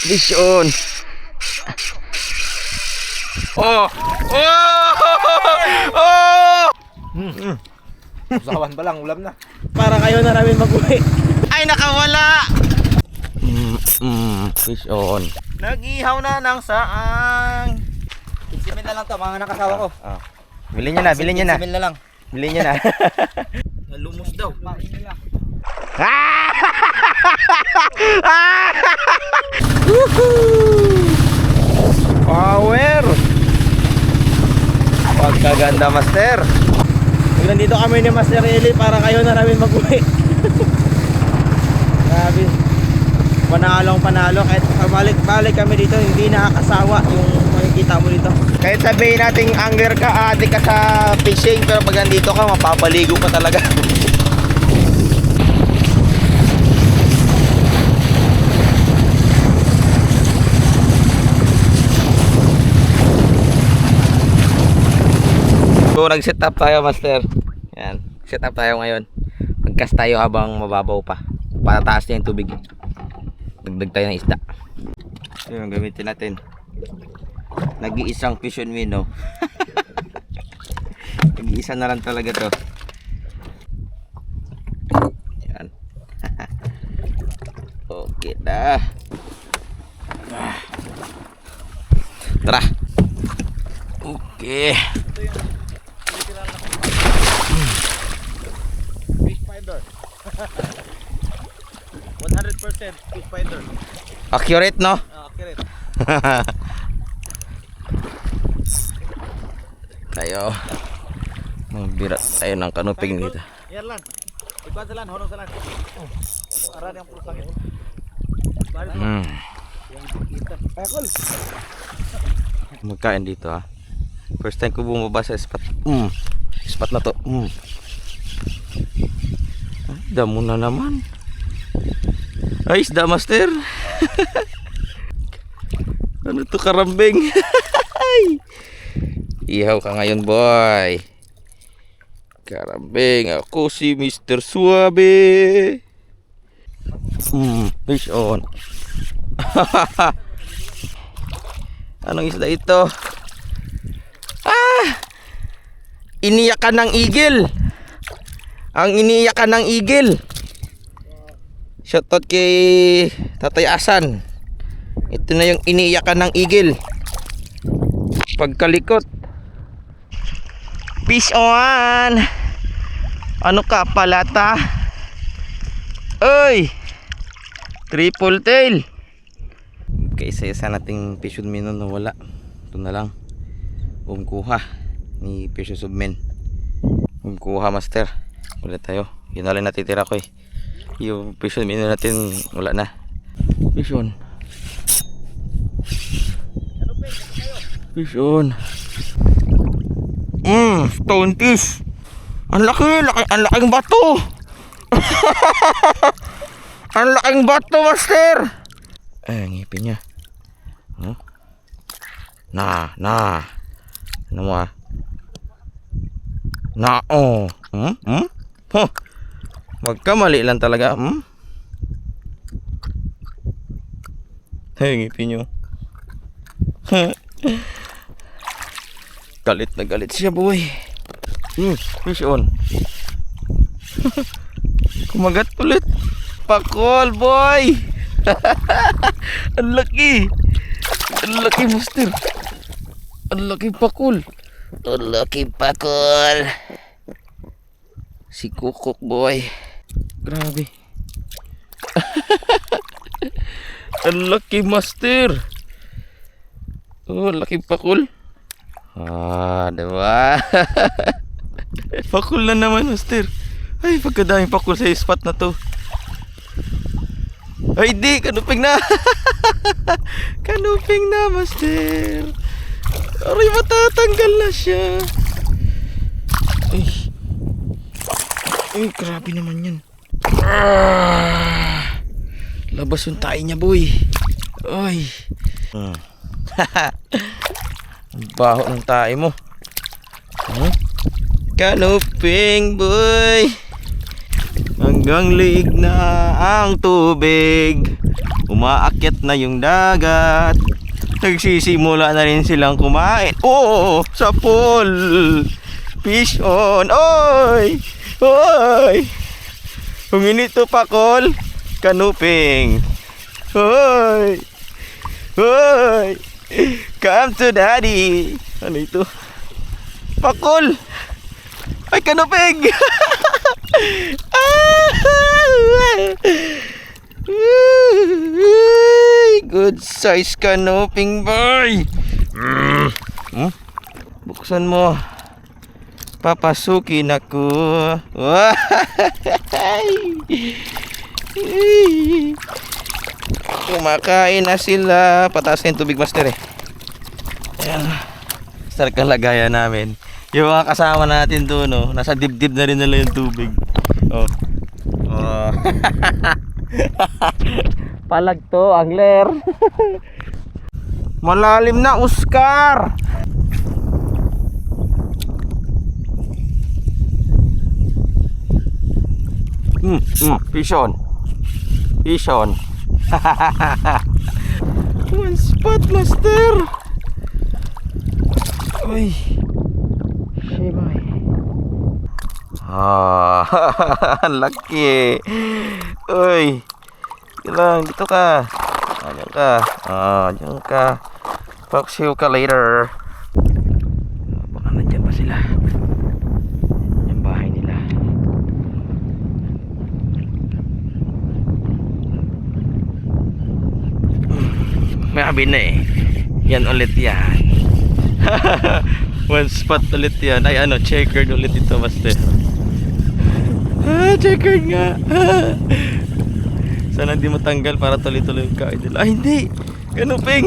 Vision. Oh! Oh! Oh! Usawan pa lang, ulam na. Para kayo na namin mag-uwi. Ay, nakawala! Fish on. Nag-ihaw na ng saang. Insimin na lang to, mga nakasawa ko. Bilhin niya na, bilhin niya na. Insimin na lang. Bilhin niya na. Nalumos daw. Power! Pagkaganda, master. Pag nandito kami ni Master Eli, para kayo na namin mag-uwi. Grabe. Panalong panalo. Kahit pabalik-balik kami dito, hindi nakakasawa yung makikita mo dito. Kahit sabihin nating angler ka, adik ka sa fishing, pero pag nandito ka, mapapaligo ka talaga. So, nag-set up tayo, master. Yan, set up tayo ngayon. Mag-cast tayo habang mababaw pa. Patataas niya yung tubig. Dagdag tayo ng isda. So, yung gamitin natin. Nag-iisang fish on minnow. Nag-iisa na lang talaga to. Yan. Okay na. Tara. Okay. Fish finder. 100% fish finder. Accurate, no? Accurate. Tayo. Magbirat tayo ng kanuping dito. Yan lang. Ikuan sa lan, honong sa lan. Aran yang pulsang ito. Pakul. Magkain dito, ha. First time ko bumaba sa spot. Spot na to. Ay, damo na naman. Ay, isda, master. Ano to, karambing? Ihaw ka ngayon, boy. Karambing, ako si Mr. Suabe. Fish on. Anong isda ito? Iniyakan ng eagle. Ang iniyakan ng eagle. Shoutout kay Tatay Asan. Ito na yung iniyakan ng eagle. Pagkalikot. Fish on. Ano ka palata? Oy! Triple tail. Okay, isa nating fish on minnow na wala. Ito na lang. Kuha ni Fish of Men. Kuha, master. Ulit tayo. Yun na lang natitira ko, eh. Yung fish on minnow natin wala na. Fish on. Fish on. Stone fish. Ang laking bato. Ang laking bato, master. Ay, ngipin niya. Huh? Ano mo, ah? Huh? Magkamali lang talaga. Ay, ngipin niyo. Galit na galit siya, boy. Fish on. Kumagat ulit. Pakol, boy. Ang laki. Ang laki, master. Ang laki pakol. Ang laki pakol. Si Kukuk, boy. Grabe. Ang laki, master. Oh, laki pakol. Diba? Pakul na naman, master. Ay, pagkadaming pakul sa spot na to. Ay, di, kanuping na. Kanuping na, master. Aray, matatanggal na siya. Ay, grabe naman yun. Labas yung tayo niya, boy. Ay. Ang baho ng tayo mo. Kanuping, boy. Hanggang liig na ang tubig. Umaakyat na yung dagat. Nagsisimula na rin silang kumain. Oh, sa pool. Fish on. Oy! Oy! Huminito pa kol. Kanuping. Oy! Oy! Come to daddy. Ano ito? Pakol. Ay, kanuping. Good size kanuping boy. Buksan mo. Papasukin ako. Kumakain na sila. Pataas na yung tubig, master eh. Ayan. Star kalagayan namin. Yung mga kasama natin doon, no, nasa dibdib na rin nila yung tubig. Oh. Oh. Palag to, angler. Malalim na, Oscar. Fish on. Fish on. One spot, master. Uy. Shibay. Laki. Uy. Lang, dito ka. Diyan ka. Diyan ka. Paksiw ka later. Baka nandyan pa sila. Yung bahay nila. May abin na eh. Yan ulit yan. One spot ulit yan. Ay ano, checkered ulit ito, master. Checkered nga. Sana hindi matanggal para tuloy-tuloy yung kain nila. Ay hindi. Kanuping.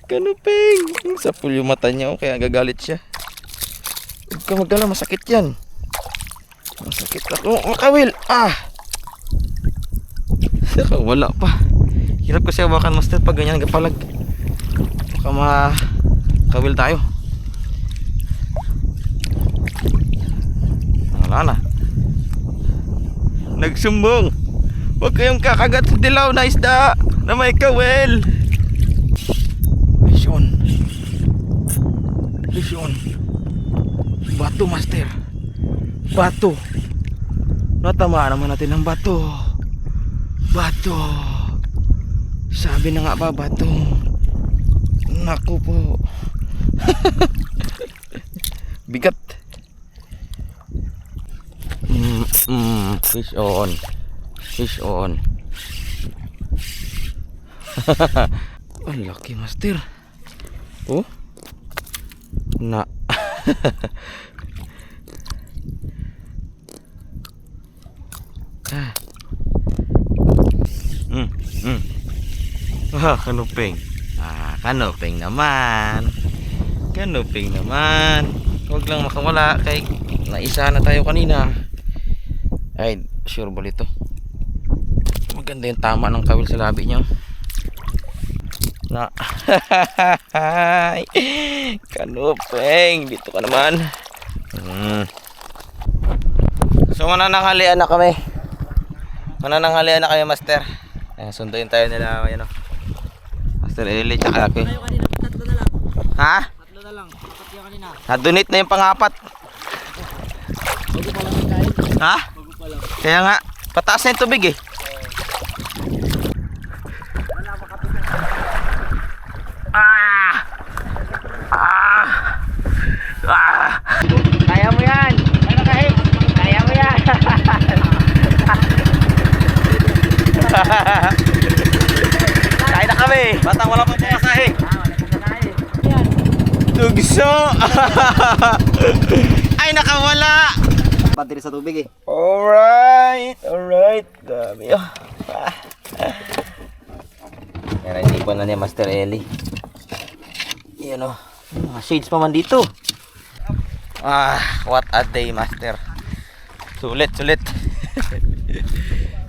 Kanuping. Sa pool yung mata niya, kaya gagalit siya. Huwag ka magdala, masakit yan. Masakit ako. Makawil. Saka wala pa. Hirap kasi hawakan, master, pag ganyan gapalag. Baka makawil tayo. Wala na. Nagsumbong. Huwag kayong kakagat sa dilaw na isda na may kawil. Fish on. Fish on. Bato, master. Bato. Natamaan naman natin ng bato. Bato. Sabi na nga ba, bato. Naku po. Bigat. Fish on. Fish on. Ang laki, master. Oh. Na. Kanuping. Kanuping naman. Kanuping naman. Huwag lang makawala kay naisa na tayo kanina. Ay, sure ball ito. Maganda yung tama ng kawil sa labi niya. Na. Kanuping, dito ka naman. So manananghalian na kami. Manananghalian na kami, master. Sunduin tayo nila, ayun o. Master Eli tsaka ako. Tatlo na lang. Ha? Tatlo na lang. Apat yung kanina. Na-donate na yung pangapat. Bago pa lang yung kain. Ha? Bago pa lang. Kaya nga, pataas na yung tubig eh. Wala makapit na. Kaya mo yan. Kaya mo yan. Kain na kami. Batang wala pang pumasahe. Tugso. Ay, nakawala. Battery sa tubig eh. Alright. Alright. Dami. Yan ang ipon na niya, Master Eli. Yan o. Mga shades pa man dito. What a day, Master. Sulit, sulit.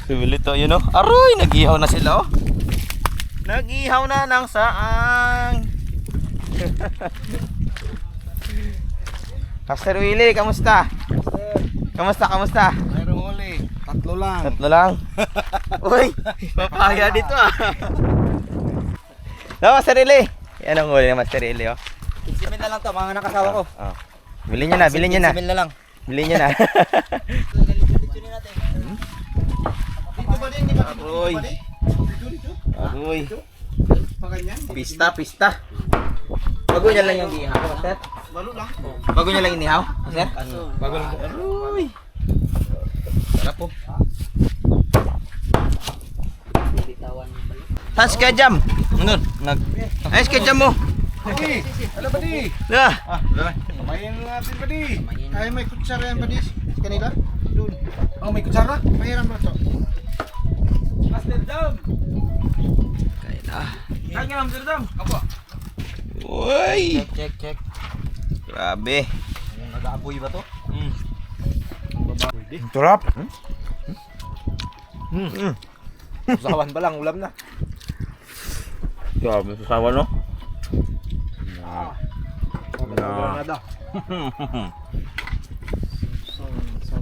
Sulit o, yun o. Aroy, nag-ihaw na sila o. Nag-ihaw na ng saang. Master Willie, kamusta? Kamusta, kamusta? Mayroong huli. Tatlo lang. Tatlo lang. Uy, papaya dito ah. No, Master Eli. Yan ang huli ng Master Eli, oh. 15 na lang to, mga nakasawa ko. Oh. Bilhin niyo na, bilhin niyo na. 15 na lang. Bilhin niyo na. Dito ba din? Di ba? Aroy. Aroy. Pa ganyan? Pista, pista. Bago niya lang yung ihaw, Master. Balo lang. Bago niya lang inihaw, Master. Bago lang. Aroy. Sarap po. Saan si Kajam? Ano? Ay, si Kajam mo. Padi! Ala padi! Na. Kumain natin padi! Ay may kutsara yan padi. Kanila? Doon. Oh may kutsara? Mahiram na to. Amsterdam! Kain na. Saan nga Amsterdam? Apo. Uy. Check. Grabe. Nag-aaboy ba to? Sarap. Usawan pa lang, ulam na. Grabe, sasawa no?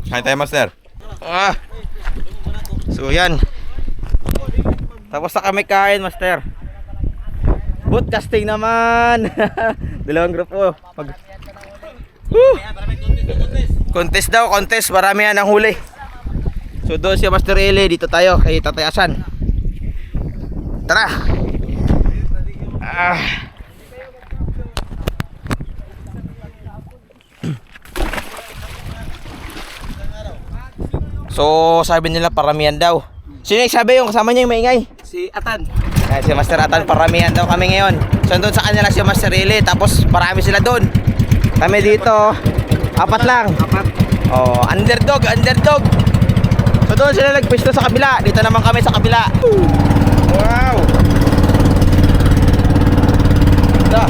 Kain tayo, Master. So yan. Tapos na kami kain, Master. Boot casting naman. Dalawang grupo. Contest daw, contest. Marami yan ang huli. So doon si Master Eli, dito tayo kay Tatay Asan. Tara. So sabi nila paramihan daw. Sino yung sabi yung kasama niya yung maingay? Si Atan. Ay, si Master Atan, paramihan daw kami ngayon. So doon sa kanila si Master Eli, tapos marami sila doon. Kami dito, apat lang. Oh, underdog. So doon sila nagpisto sa kabila. Dito naman kami sa kabila. Wow. Ito.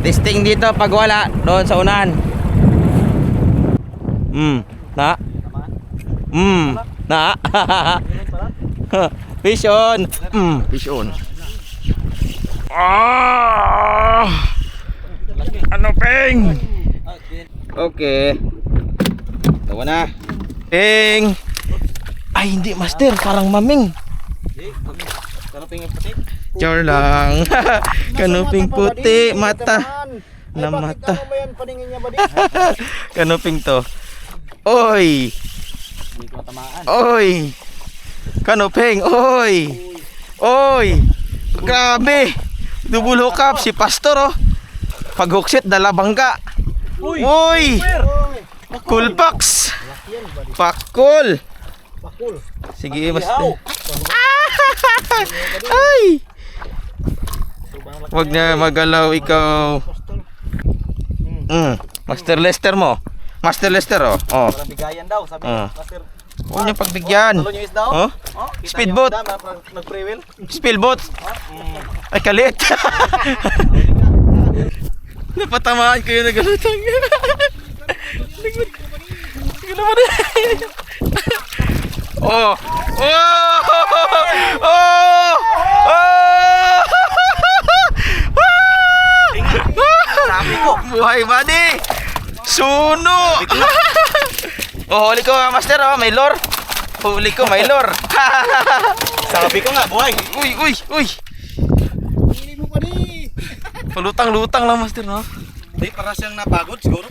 Testing dito pag wala doon sa unahan. Na. Na. Fish on. Fish on. Ano peng? Okay. Tawa na. Peng. Ay hindi, Master, parang maming. Kanuping yung puti. Char lang. Kanuping puti, mata. Na mata. Ano ba yan? Paningin niya ba di? Kanuping to. Oy. Hindi ko matamaan. Oy. Kanuping, oy. Oy. Grabe. Double hookup si Pastor oh. Pag hookset dala bangka. Uy. Cool packs. Pakul. Sige, Master. Ay. Wag na magalaw ikaw. Master Lester mo. Master Lester oh. Oh. Parang bigayan daw, sabi Master. Huwag niyo pagbigyan. Tulo niyo isda Oh? Kita Speedboat. niyo isda, nag-pre-wheel. Speedboat. Ay kalit. Napatamaan ko yung nagalutang. Oh. Oh. Oh. Oh. Sabi ko. Buhay buddy. Suno. Oh, huli ko Master oh, may lure. Huli ko may lure. Sabi ko nga, buhay. Uy. Hindi mo pa di. Lutang-lutang lang Master no. Hindi, para siyang napagod siguro.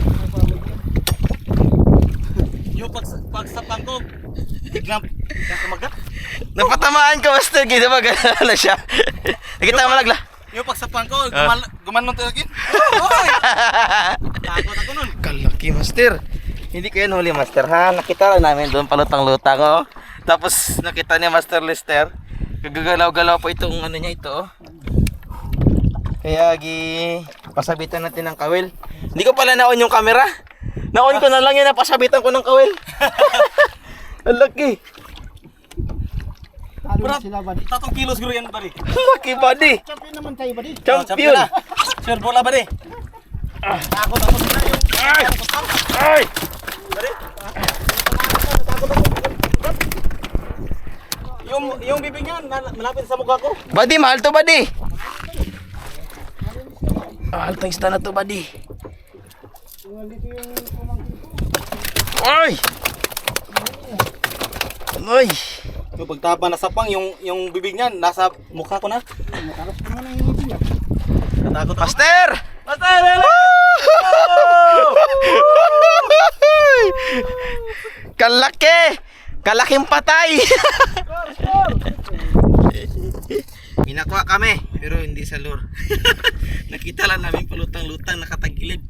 Yung pagsapang ko, tignan kumagat. Napatamaan ka Master, kita ba gano'n siya. Nakita mo lagla. Yung pagsapang ko, gumanon tayo akin. Takot ako nun. Kalaki Master. Hindi ko yan huli Master ha. Nakita lang namin doon palutang-lutang oh. Tapos nakita niya Master Lester. Gagalaw-galaw pa itong ano niya ito oh. Kaya pasabitan natin ng kawil. Hindi ko pala na-on yung camera. Na-on ko na lang yan, napasabitan ko ng kawil. Ang laki. Talo sila ba di? 3 kilos siguro yan ba di? Laki buddy. Champion naman tayo ba di? Champion. Sure bola ba di? Takot ako sila yung... Ay! Yung bibig niya, malapit sa mukha ko. Buddy, mahal to buddy. Mahal tong isda na to buddy. Dito yung Ay! Ay! So, pagtapa na sapang, yung bibig niyan, nasa mukha ko na. Makarap naman ang ibig niya. Natakot ako. Master! Master! Kalaki! Kalaking patay! Minakuha kami, pero hindi sa lure. Nakita lang namin palutang-lutang, nakatagilid.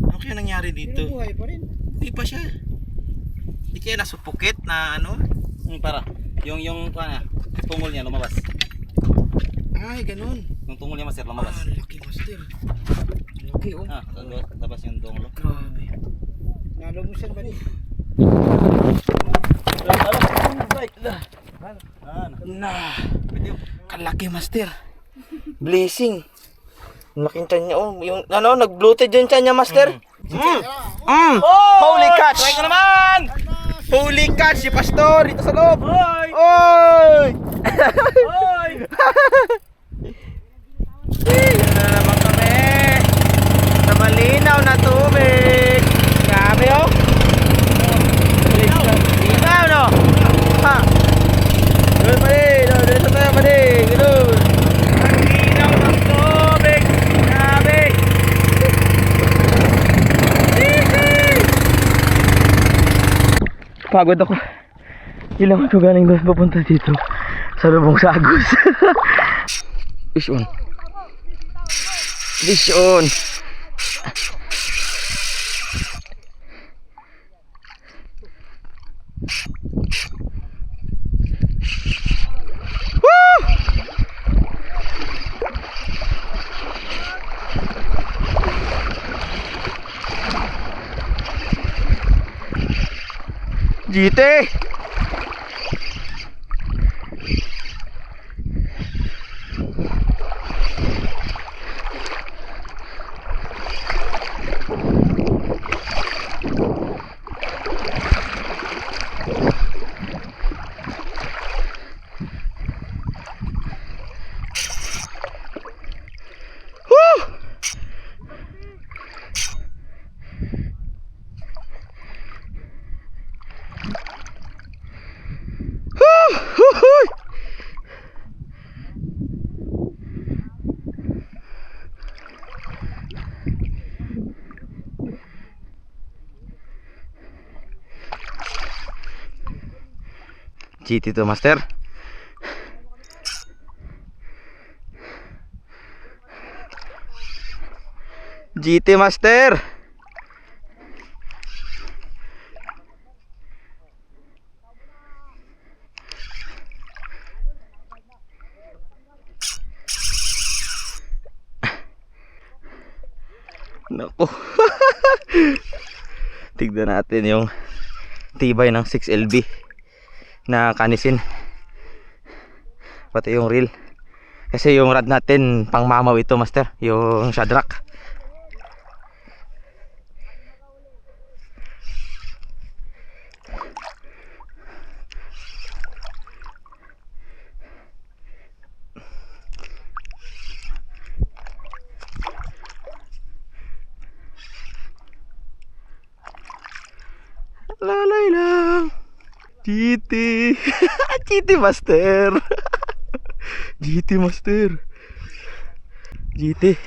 Ano kaya nangyari dito? Pero buhay pa rin. Hindi pa siya. Hindi kaya nasupukit na ano? Para, yung tungol niya lumabas. Ay, ganun. Yung tungol niya, Master, lumabas. Laki, Master. Laki, oh. Labas yung tungol. Grabe. Nalumusan ba rin? Na. Kalaki, Master. Blessing. Laking tiyan niya, oh. Yung, ano, nag-bloated yung tiyan niya, Master. Holy catch! Try ka naman! Holy catch si Pastor dito sa loob. Hoy! Oy! Hoy! Dito na naman kami sa malinaw na tubig. Grabe, oh. Linaw, no? Ha? Doon pa din. Dito tayo pa din. Doon. Ang linaw ng tubig. Grabe. Pagod ako. Ilang ako galing doon papunta dito sa lubong sagos. Fish on. Fish on. Woo! GT. GT to, Master. GT, Master. Naku. Tignan natin yung tibay ng 6LB na kanisin, pati yung reel, kasi yung rod natin pang mamaw ito, Master, yung Shadrack. Lalay lang. GT. GT, Master. GT, Master. GT.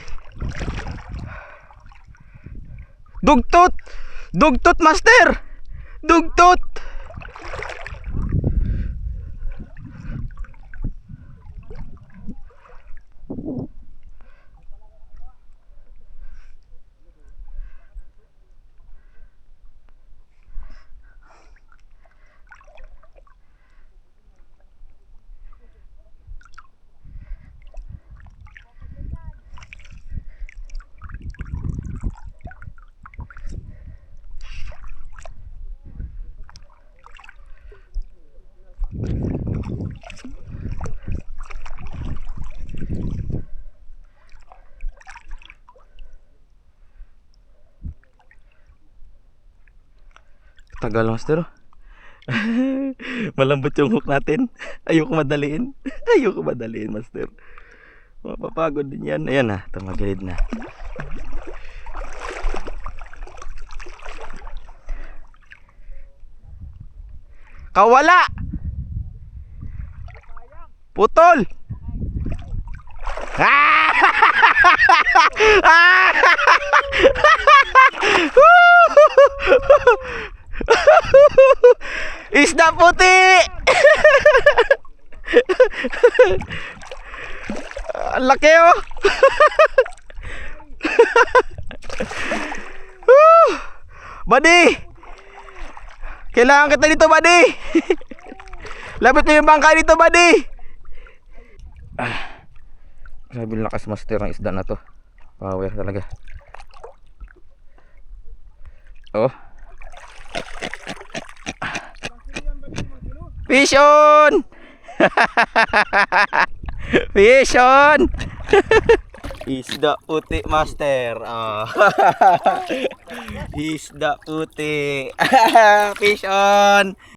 Dugtot. Dugtot, Master. Dugtot. Tagal, Master. Malambot yung hook natin. Ayoko madaliin. Ayoko madaliin, Master. Mapapagod din yan. Ayan na, tumagilid na. Kawala. Putol. Ah! Ah! Isda puti. Ang laki oh. Buddy, kailangan kita dito, buddy. Lapit mo yung bangka dito, buddy. Sabi lakas master ng isda na to. Power talaga. Oh. Fish on. Fish on. Isda puti master. Isda puti. Fish on.